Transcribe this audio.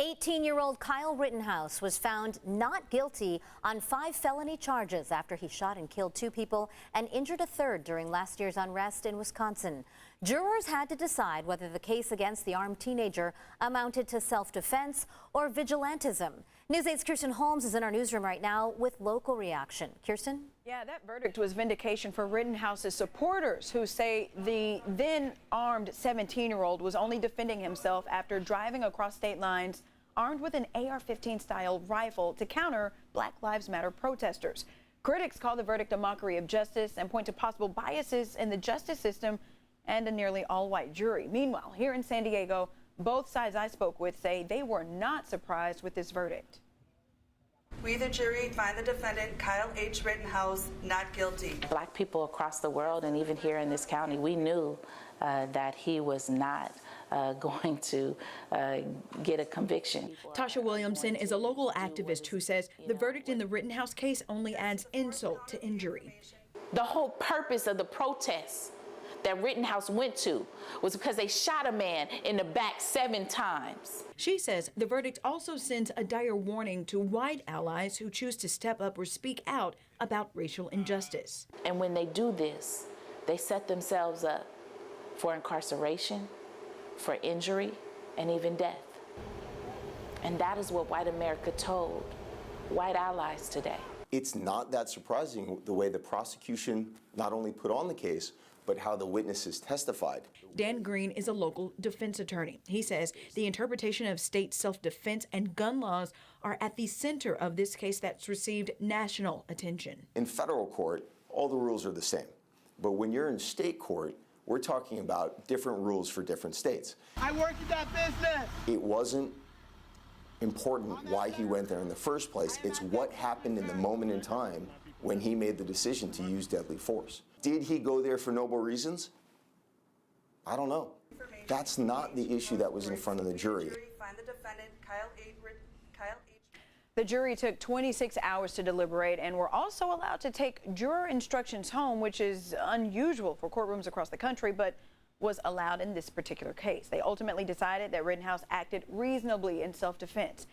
18-year-old Kyle Rittenhouse was found not guilty on 5 felony charges after he shot and killed 2 people and injured a third during last year's unrest in Wisconsin. Jurors had to decide whether the case against the armed teenager amounted to self-defense or vigilantism. News 8's Kirsten Holmes is in our newsroom right now with local reaction. Kirsten? Yeah, that verdict was vindication for Rittenhouse's supporters who say the then armed 17-year-old was only defending himself after driving across state lines armed with an AR-15 style rifle to counter Black Lives Matter protesters. Critics call the verdict a mockery of justice and point to possible biases in the justice system and a nearly all-white jury. Meanwhile, here in San Diego, both sides I spoke with say they were not surprised with this verdict. We, the jury, find the defendant, Kyle H. Rittenhouse, not guilty. Black people across the world and even here in this county, we knew that he was not going to get a conviction. Tasha Williamson is a local activist who says the verdict in the Rittenhouse case only adds insult to injury. The whole purpose of the protests that Rittenhouse went to was because they shot a man in the back 7 times. She says the verdict also sends a dire warning to white allies who choose to step up or speak out about racial injustice. And when they do this, they set themselves up for incarceration, for injury, and even death. And that is what white America told white allies today. It's not that surprising the way the prosecution not only put on the case, but how the witnesses testified. Dan Green is a local defense attorney. He says the interpretation of state self-defense and gun laws are at the center of this case that's received national attention. In federal court, all the rules are the same. But when you're in state court, we're talking about different rules for different states. I work in that business. It wasn't important why he went there in the first place. It's what happened in the moment in time when he made the decision to use deadly force. Did he go there for noble reasons? I don't know. That's not the issue that was in front of the jury. Find the defendant, Kyle H. The jury took 26 hours to deliberate and were also allowed to take juror instructions home, which is unusual for courtrooms across the country, but was allowed in this particular case. They ultimately decided that Rittenhouse acted reasonably in self-defense.